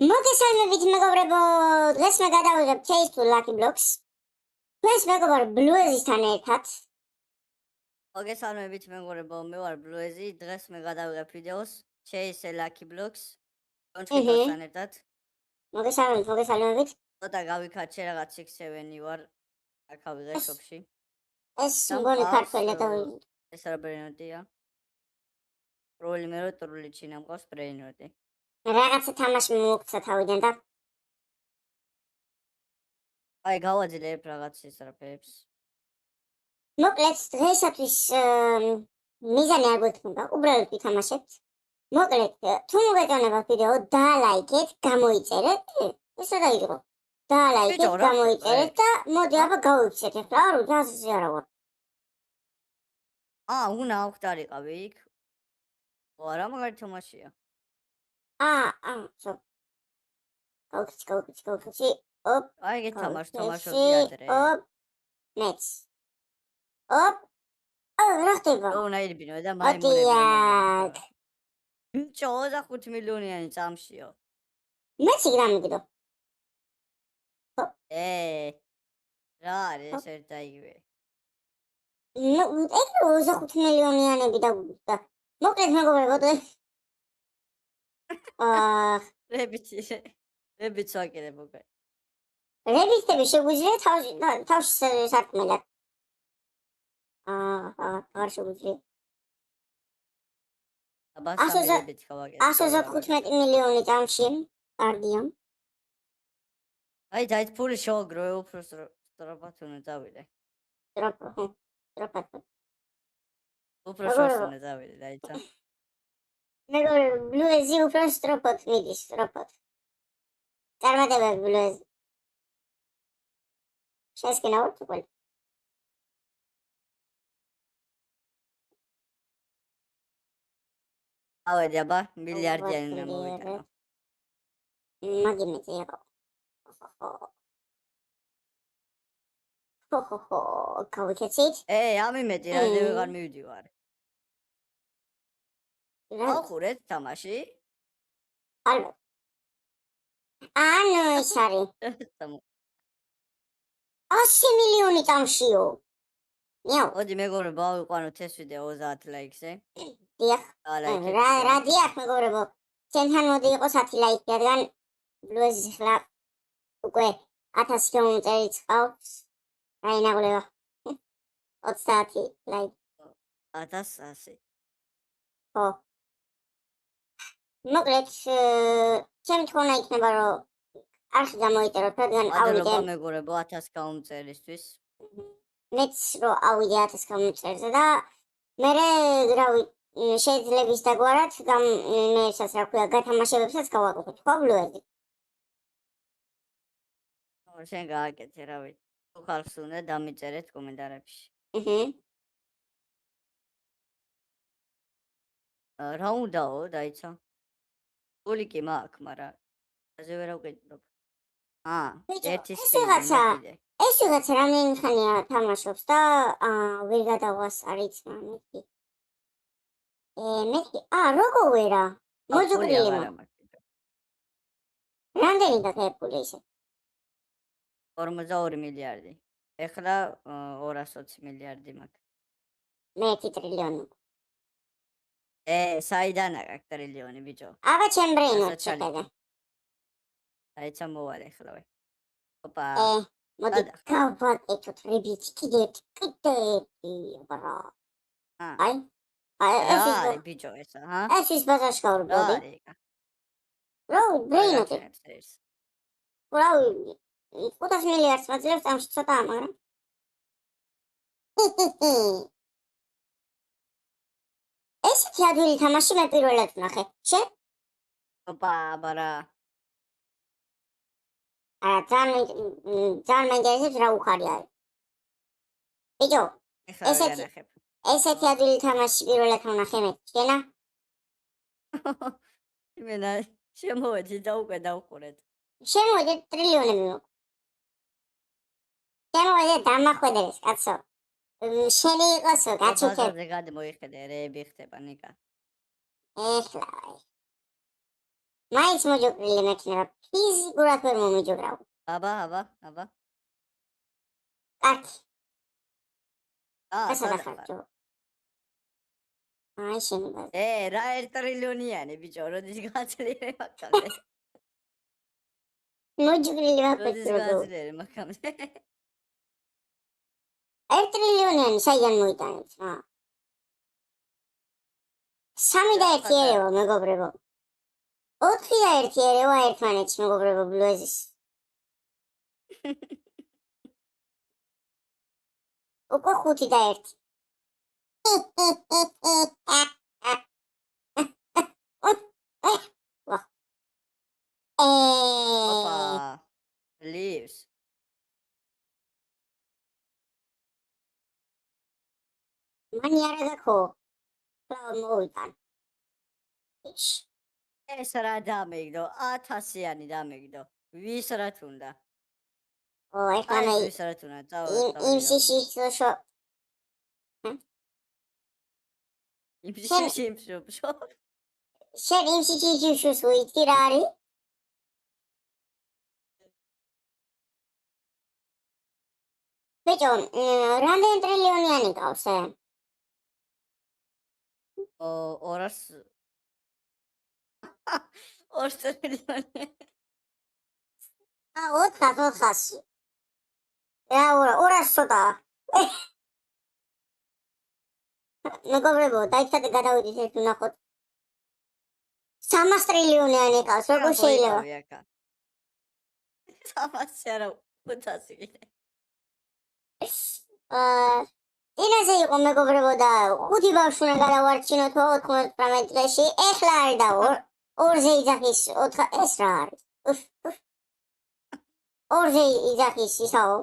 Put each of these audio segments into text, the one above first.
მოგესალმებით მეგობრებო, დღეს მე გადავიღებ Chase to Lucky Blocks. დღეს მეგობრებო Bluezisთან ერთად. მოგესალმებით მეგობრებო, მე ვარ Bluezi, დღეს მე გადავიღებ ვიდეოს Chase Lucky Blocks. კონჩკიტოსთან ერთად. მოგესალმებით. ცოტა გავიქარჩე რაღაც 6-7 ვარ აქ ავიღე შოპში. ეს მგონი ქართველი და ეს რა ბრენდია? პროლიმერო ტრულიჩი ნამყავს ბრენდი. რაღაცა თამაში მოგცა თავიდან და აი გავაძლიერებ რაღაც ისრაფებს. მოკლედ დღეისათვის მიზანი არ გვექნება, უბრალოდ ვითამაშებთ. მოკლედ, თუ მოგეწონება ვიდეო, დალაიქეთ, გამოიწერეთ, ესე რა იყო. დალაიქეთ, გამოიწერეთ და მოდი აბა გავიქცეთ ახლა, არ ვიცი რა ვარ. უნდა ავხდარიყავი იქ. არა, მაგარი თამაშია. გავიქცი. ოპ. აი გეთამაშობდი ადრე. ოპ. მეც. ოპ. რა ხდება? ნაირბინო და მაიმუნები. ბიჭო 25 მილიონიანი წამშიო. მეც იქ დამიგდო. რა არის ერთ და იგივე. ნუ ეგ 25 მილიონიანები და მოკლედ მეგობრებო დღეს რებიც ვაკეთებ უკვე. რებისები შეგვიძლია თავში სარკმელად. არ შეგვიძლია. 115 მილიონი წამში კარგია. აი დაით ფული შევაგროვე უფრო სწრაფად უნდა დავიდე. სწრაფად. უფრო შორს უნდა დავიდე დაიცა. მეგობრებო Bluezi უფრო სწრაფად მიდის, სწრაფად. წარმატებები Bluezi. შესკენავთ უკვე. ავედი აბა მილიარდიანი უნდა მოვიტანო. მაგინეზე იყო. გავიქეცით. ამიმედი რაზე ვეღარ მივდივარ. ახურეთ თამაში. ალბათ. ანუ ეს არის 100 მილიონი წამშიო. მოდი მეგობრებო ავიყვანოთ ეს ვიდეო 30 ლაიქზე. დიახ. რა დიახ მეგობრებო. ჩვენთან მოდი იყოს 10 ლაიქი, რადგან Bluezi ხლა უკვე 1000 კილომეტრიც ყავს. აი ნაგლება. 30 ლაიქი. 1100. ხო. მოკლედ ჩემი თქონა იქნება რომ არხი გამოიწეროთ, რადგან ავიდე მეგობრებო 1000 კილომეტრისთვის. მეც რომ ავიდე 1000 კილომეტრზე და მე შეიძლება დაგვარად მე ესაც რა ქვია გათამაშებებსაც გავაკეთებ, ხო Bluezi? შენ გააკეთე რა ვიცი. თუ ხალხს უნდა დამიწერეთ კომენტარებში. რა უნდაო დაიცა? გული კი მაქვს, მაგრამ ასე ვერ ავკეთებ. ერთი სპინი. ეს ვიღაცა რამდენი ხანია თამაშობს და ვერ გადაღვას არიც მამეთი. მეთქი, როგორ ვერა? მოძუკლია. რამდენი დაგეპული ისე? 42 მილიარდი. ეხლა 220 მილიარდი მაქვს. მე 1 ტრილიონი. საიდან აქვს ტრილიონი ბიჭო? აბა ჩემ ბრეინოთ შეხედე. დაიცა მოვალე ხლავე. ოპა. მოდი გავაკეთოთ რებიც კიდე ბრა. აი ბიჭო ესა, ეს ის ბაზარში გავრბოდი. რა ბრეინოთ. რა 500 მილიარდს მაძლევს ამში ცოტა, მაგრამ ესეთი ადვილი თამაში მე პირველად ვნახე. შენ? ოპა, ბარა. ძალიან მაინტერესებს რა უხარი არის. ბიჭო, ესეთი ადვილი თამაში პირველად ვნახე მე. შენა? იმენა შემოვედი და უკვე დავხურეთ. შემოვედი ტრილიონები მოქვს. შემოვედი დამახვედრეს, კაცო. შენი იყოსო, გაჩუქე. ბაზარზე გადმოიხედე, რეები ხდება, ნიკა. ეხლა. მაინც მოჯოყრილი მექნება, ფიზიკურად ვერ მომიჯოყრავ. აბა. კაცი, აა, ესა სადა დახარ ხარ? ჯო. აი შენბა. რა 1 ტრილიონიანი ბიჭო, როდის გაძლიერე მაგამდე? მოჯოყრილი როდის ვაფეთქრო. გაძლიერე მაგამდე? 1 ტრილიონიანი საიდან მოიტანეთ რა? 3 და 1 ერევა მეგობრებო. 4 და 1 ერევა ერთმანეთში მეგობრებო ბლუეზის. უკვე 5 და 1. ოპა. leaves. მანი არა გაქო. ფლავ მოიტან. ეს რა დამეგდო? 1000-იანი დამეგდო. ვის რა თუნდა? ო ეხლა მე ვის რა თუნდა? იმ შიშიშო იმშიშიშო. შენ იმ შიშიშოს უიცი რა არის? ბიჭო, რამდენი ტრილიონიანი გავს? 200 2 ტრილიონი. 400. რა 200 ცოტაა. მეგობრებო, დაიცადე გადავიდეთ ერთ ვნახოთ. 300 ტრილიონიანი გავს, როგორ შეიძლება? 300 არა 500 კიდე. წინაზე იყო მეგობრებო და 5 ბავშვი უნდა გადავარჩინოთ 98 დღეში. ეხლა არ და 2-ზე იძახის 4 ეს რა არის? 2-ზე იძახის ისაო.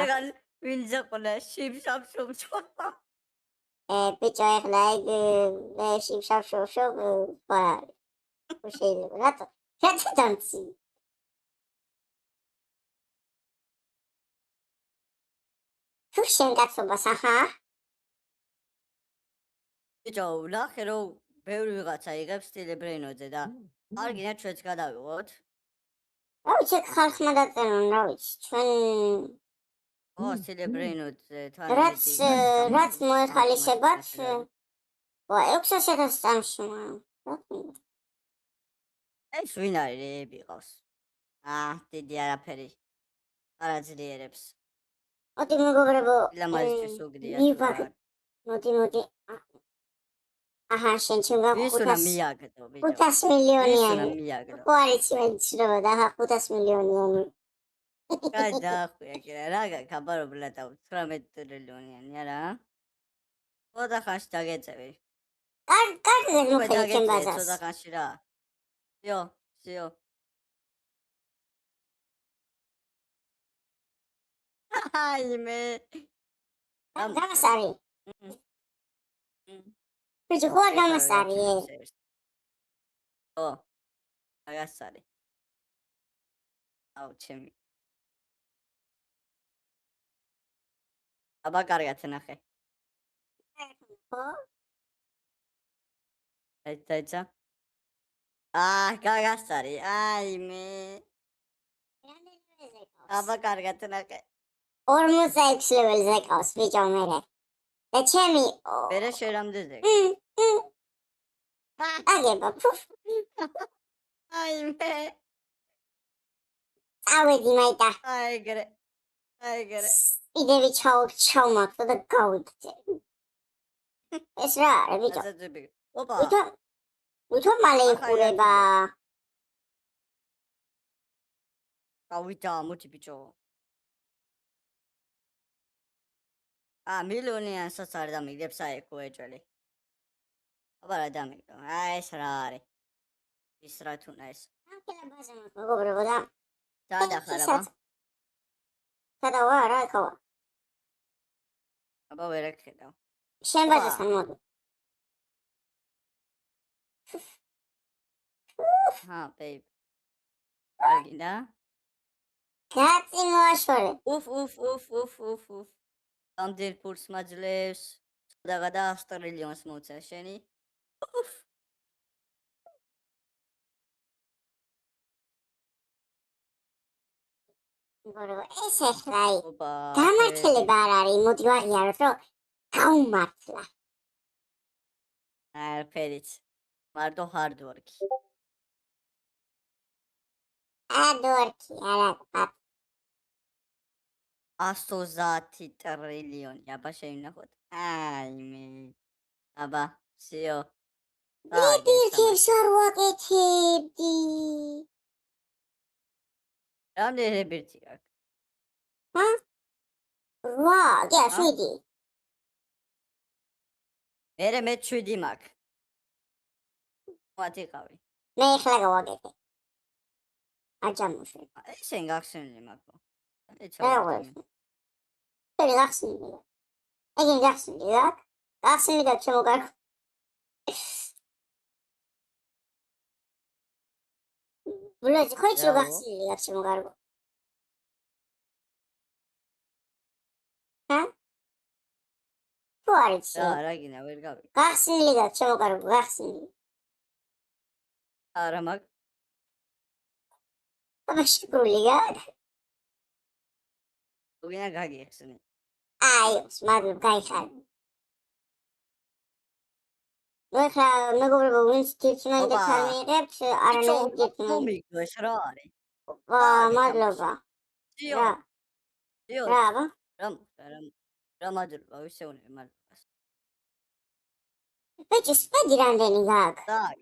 ეგან ვინ ზაყნა შიმშამშუმშო. ბიჭო ეხლა ეგ შიმშამშუმშო რა არის? შეიძლება რატო დამცი? თუ შენ კაცობას აჰა? ბიჭო, ნახე რომ ბევრი ვიღაცა იღებს ტელებრეინოზე და არ გინდა ჩვენც გადავიღოთ. რა ვიცი ხალხმა დაწერონ, რა ვიცი, ჩვენ ტელებრეინოზე თან რაც მოეხალისებათ 600,000 წამში ეს ვინ არის რეები ყავს? დიდი არაფერი არაძლიერებს. მოდი მეგობრებო, ლამაზისთვის უგდია მოდი. აჰა, შენ ჩუნდა ვის უნდა მიაგდო, ბიჭო? 500 მილიონიანი. მიაგდო. ხო არის მეცნობა და აჰა 500 მილიონიანი. გადაახვია კიდე რა გაკაბარობლა და 19 ტრილიონიანი არა? ხოდა ხანში დაგეწევი. კარგი მოხდა ჩემ ბაზარს. ხოდა ხანში რა. სიო. აიმე. გამასარი. ბიჭო, ხო არ გამასარი? აგასარი. აუ ჩემი. აბა კარგად ნახე. ხო? ეცა. გაგასარი. აიმე. აბა კარგად ნახე. 46 ლეველზე ყავს ბიჭო მერე. და ჩემი მერე შერამდეზე. აგება ფუფ. აიმე. წავედი მაიტა. აიგრე. იდევი ჩავმაგდა და გავიქცე. ეს რა არის ბიჭო? აზრები. ოპა. ვითომ მალე იყურება. გავიდა მოდი ბიჭო. მილიონიანსაც არ დამიგდებს აიქო ეჭველი. აბა რა დამიგდო? ეს რა არის? ის რა თუნა ეს? ამქელა ბაზა მაქვს მეგობრებო და სადახარ აბა? სადა ვარ რა ხოვა? აბა ვერ ეკხედავ. შენ ბაზასთან მოდი. babe. არგინდა? კაცი მოაშორე. უფ. ამდენ ფულს მაძლევს. სადაღადა 100 ტრილიონს მოუწევს შენი. უფ. მეგობრებო, ეს ახლა ოპა, გამართლება არ არის, მოდი ვაღიაროთ, რომ გაუმართლა. ფერიც. მარტო hard work. ადორკი, არა პაპ. 130 ტრილიონი, აბა შევინახოთ. მე. აბა, всё. ბიბილს არ ვაკეთებდი. რამდენი ბირთი აქვს? ჰა? 8, კი, 7. მე 7 მაქვს. მათიყავი. მე ახლა გავაკეთე. აჯამუში. ესენ გახსენილი მაქვს. რა ვარ? ფერი გახსენილი. ეგ გახსენილი რა? გახსენილი და შემოგარგო. ბლოჯი ხოჭი რო გახსენილი და შემოგარგო. ჰა? თუ არის? რა გინდა ვერ გავი. გახსენილი და შემოგარგო, გახსენილი. არა მაგ. აბაში გული გაქვს. უგინა გაგიხსენი. აი, მადლობ, გაიხარ. ხა მეგობრებო, ვინც დირჩმენდა თამიღებთ, არანაირ დირჩმენდა. მომიგვეს რა არის? მადლობა. რა? რა? რა მადლობა, ვისეუნები მადლობას. ბიჭი, სპედი რამდენი გაქვს? დაი.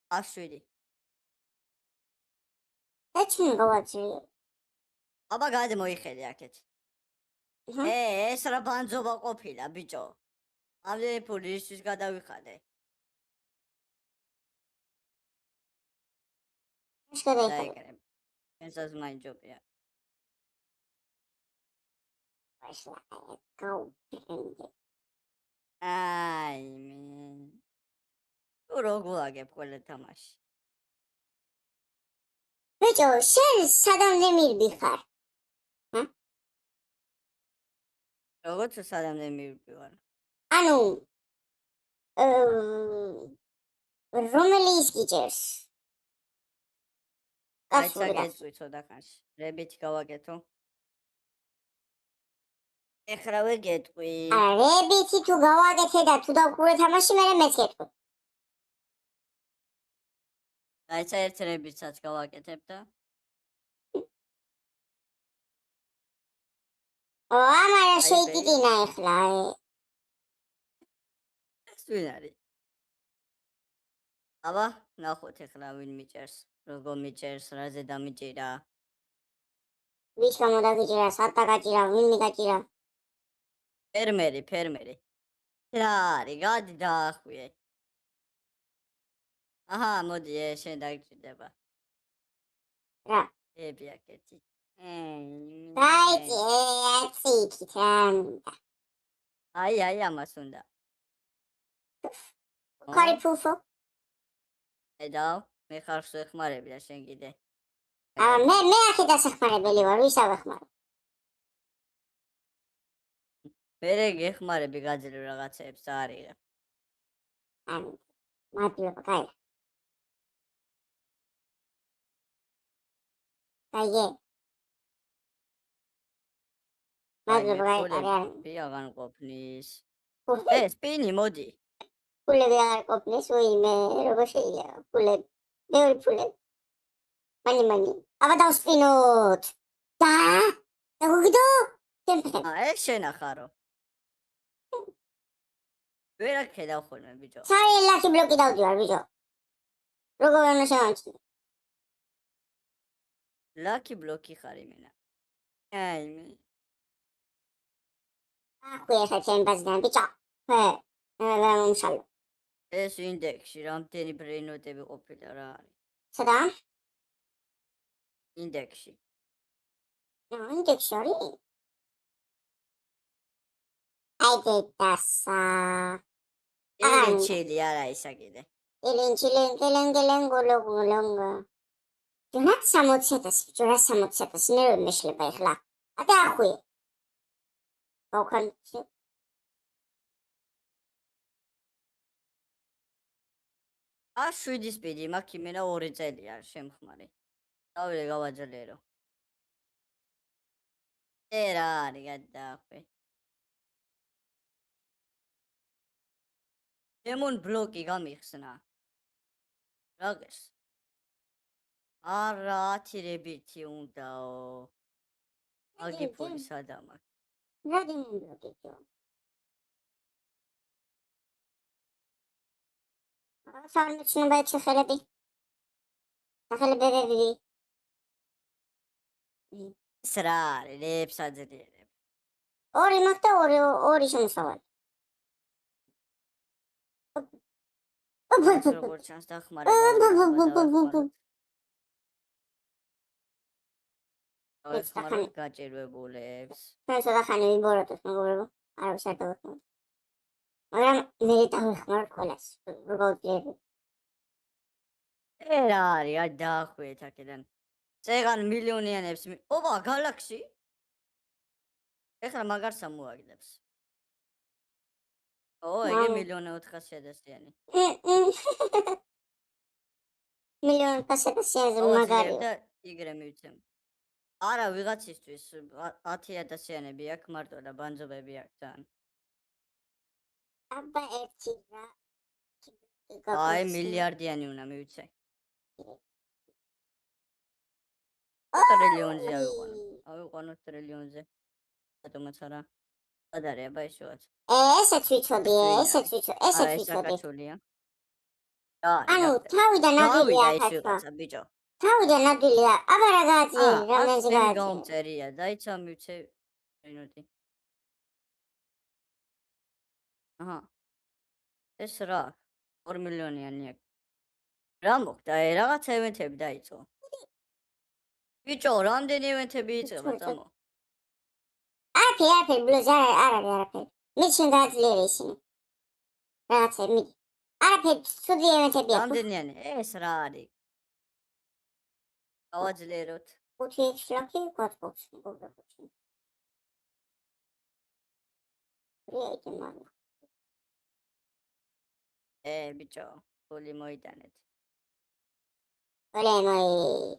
107. ეჩმენ გავაჩი. აბა გადმოიხედე აქეთ. ეს რა ბანძობა ყოფილა, ბიჭო. ამდენი ფული ისის გადავიხადე. დაიგრე. ესას მაინჯობია. მე. თუ როგორ აგებ ყველა თამაში. ბიჭო, შენ სადამდე მივდი ხარ? როგორც სადამდე მივდი ვარ. ანუ რომელი ის გიჭერს? აი საგეთყვი ცოტა ხანში. რებით გავაკეთო? ეხლა ვერ გეტყვი. რებითი თუ გავაკეთე და თუ დავკურე თამაში, მე მეც გეტყვი. აი საერთოდ რებითაც გავაკეთებ და ამარა შეიკიკინა ეხლა. ეს ვინ არის? აბა, ნახოთ ეხლა ვინ მიჭერს. როგორ მიჭერს, რაზე დამიჭირა. ვის გამოდაგიჭირა, სად დაგაჭირა, ვინ მიგაჭირა? ფერმერი. რა არის, გადი დაახვიე. აჰა, მოდი, შენ დაგჭირდება. რა? ები აქეთი. დაიჭირეთ რა. აი, ამას უნდა. ქარი ფუფო. ედავ, მე ხარ შეხმარები და შენ კიდე. მე აქე დასახმარებელი ვარ, ვის ავეხმარო? მერე გეხმარები გაძლევ რაღაცეებს და არიღე. მადლობა, კაი. კაი. მადლობა, კაი. აღარ ყოფნის. სპინი, მოდი. ფულები აღარ ყოფნის, უიმე, როგორ შეიძლება? ფულები. ბევრი ფულები. მანი. აბა დავსპინოთ. და? დაგუგდო? ეს შენახარო. ვერ აქე დავხოლმე, ბიჭო. სარი ლაკი ბლოკი დავდივარ, ბიჭო. როგორ უნდა შემამჩნი? ლაკი ბლოკი ხარ იმენა. მე. ახვია ხეთენ ბაზიდან, ბიჭო. რა მომშალო. ეს ინდექსი რამდენი ბრეინოტები ყოფილა რა არის? სადა? ინდექსი. ინდექსი არის? აიდე დასა. ელენჩილი არა ისა კიდე. ელენჩილენ გოლოგოლონგა. ჯონა 60,000, ჯონა 60,000 ნერვი მეშლება ეხლა. ატა ახვია. გავხანჩი. შვიდი სპიდი მაქვს იმენა 2 წელია შემხმარე. დავიდე გავაძლიერო. რა არის გადაახვე. დემონ ბლოკი გამიხსნა. რაგეს? არა 10 რებითი უნდაო. აგი ფული სადამა. რამდენი ბლოკი ჯო? სამეცნობა ხელები. სახელებები. ეს რა არის? რებს აძლიერებ. ორი მაქვს და ორი შემოსავალი. როგორც ჩანს დახმარება უნდა. ახმარებ გაჭირვებულებს. ჩვენ სადახანი ვიბოროტოთ მეგობრებო. არავის არ დავეხმაროთ. მაგრამ მე დავეხმაროთ ყველას. უბრალოდ რა არის? აი დაახვიეთ აქედან. წეგან მილიონიანებს. ოპა, გალაქსი. ეხლა მაგარ სამოაგდებს. ეგ 1.400.000-იანი. მილიონ 500.000 მაგარი. და იგრე მივცემ. არა, ვიღაცისთვის 10.000-იანები აქვს მარტო და ბანძობები აქვს ძალიან. აბა ერთი რა. აი, მილიარდიანი უნდა მივცე. ტრილიონზე ავიყვანო ტრილიონზე. რატომაც არა. ადარე, აბა ისევაც. ესეც ვიცოდი. ეს საკაცულია. ანუ თავიდან ადვილია ხაჭვა. ბიჭო. თავიდან ადვილია. აბა რა გააძლიერე, რამდენზე გააძლიერე. გამწერია, დაიცა მივცე მინუტი. აჰა. ეს რა? 2 მილიონიანი აქვს. რა მოხდა? რაღაც ევენთები დაიწყო. ბიჭო, რამდენი ევენთები იწყება, წამო? არაფერი, ბლუზ არ არის არაფერი. მიჩენ გააძლიერე ისინი. რაღაცები მიდი. არაფერი, ცუდი ევენთები აქვს. რამდენიანი? ეს რა არის? გავაძლიეროთ. 5 ლოქი, 4 ბოქს, მოგდაფუჩი. რეიტი მაგ. ბიჭო, ფული მოიტანეთ.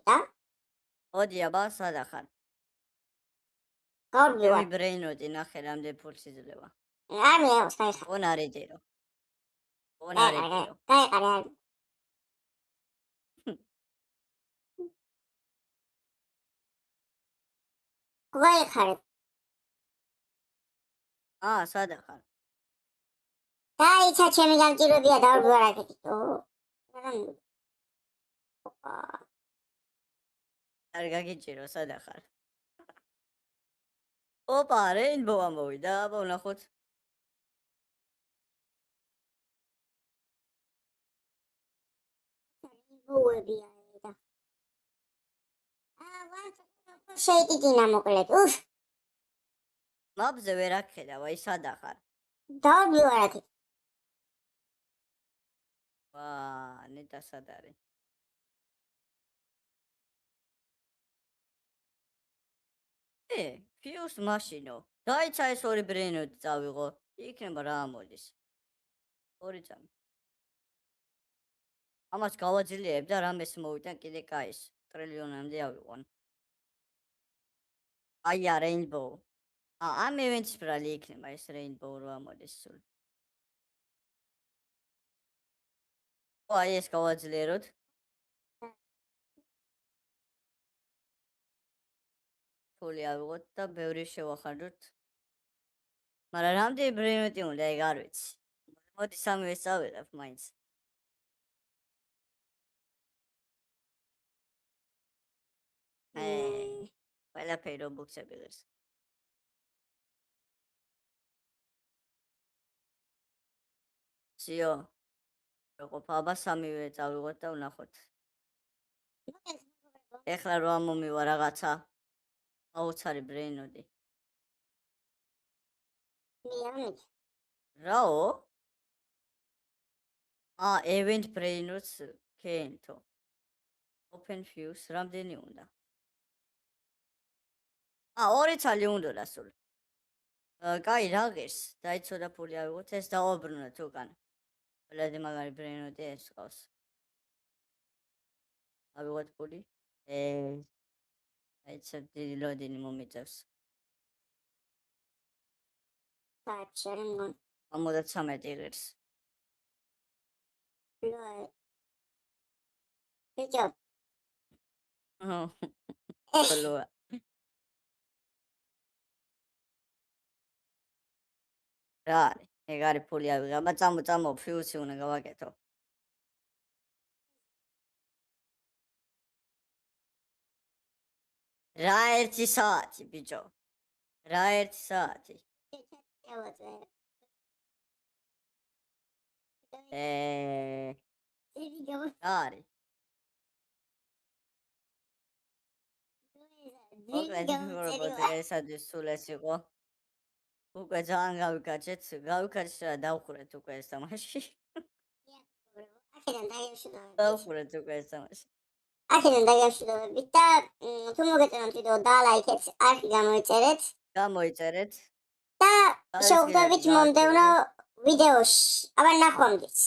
და? ოდი აბა, სადა ხარ? გავდივარ. ბრეინოდი ნახე რამდენ ფულს იძლევა. არ მეავს, გაიხარ. ონარიჯერო. გაიყარე. გაიხარე. სადა ხარ? დაიცა ჩემი გამჭირვებია დავდივარ აქეთ. არ გაგიჭირო, სადა ხარ? ოპა, რეინბოუ ამოვიდა, აბა ვნახოთ. რეინბოუებია და. შეიტინა მოკლედ. მაპზე ვერ აქედავ, აი სადა ხარ? დავდივარ აქეთ. ნეტა სად არის? ფიუს მაშინო. დაიცა ეს ორი ბრეინოდი წავიღო. იქნება რა ამოდის. ორი წამი. ამას გავაძლიერებ და რამეს მოვიტან კიდე კაის. ტრილიონამდე ავიყვან. აი რეინბოუ. ამ ევენტის ბრალი იქნება ეს რეინბოუ რო ამოდის სულ. აი ეს გავაძლიეროთ. ფული ავიღოთ და ბევრი შევახარდოთ. მაგრამ რამდენი ბრეინოდი უნდა ეგ არ ვიცი. მოდი სამივე წავიღებ მაინც. ყველაფერი რობოქსები ღირს. სიო. როგორ აბა სამივე წავიღოთ და ვნახოთ. ეხლა რო ამომივა რაღაცა. აუცარი ბრეინოდი. რაო? event brainrots კენთო. open fuse რამდენი უნდა? ორი ცალი უნდა და სულ. კაი რა ღირს? დაიცოდა ფული ავიღოთ ეს დავაბრუნოთ უკან. ყველაზე მაგარი ბრეინოდი ეს ყავს. ავიღოთ ფული. დაიცა დიდი ლოდინი მომიწევს. საათში არის მგონი. 53 ღირს. ლოე. ბიჭო, აჰა. ეს ბოლოა. რა არის? ეგ არის ფული ავიღება, წამო, ფიუსი უნდა გავაკეთო. რა 1 საათი, ბიჭო. რა 1 საათი. დავაწერ. იგი რა არის? მოკლედ, მეგობრებო, დღეისათვის სულ ეს იყო. უკვე ძალიან გავიკაჩეთ რა დავხურეთ უკვე ეს თამაში. აქედან დაგემშვიდობებით. დავხურეთ უკვე ეს თამაში. აქედან დაგემშვიდობებით და თუ მოგეწონათ ვიდეო დალაიქეთ, არხი გამოიწერეთ გამოიწერეთ. და არის შევხვდებით გირეკი მომდევნო ვიდეოში. აბა ნახვამდის.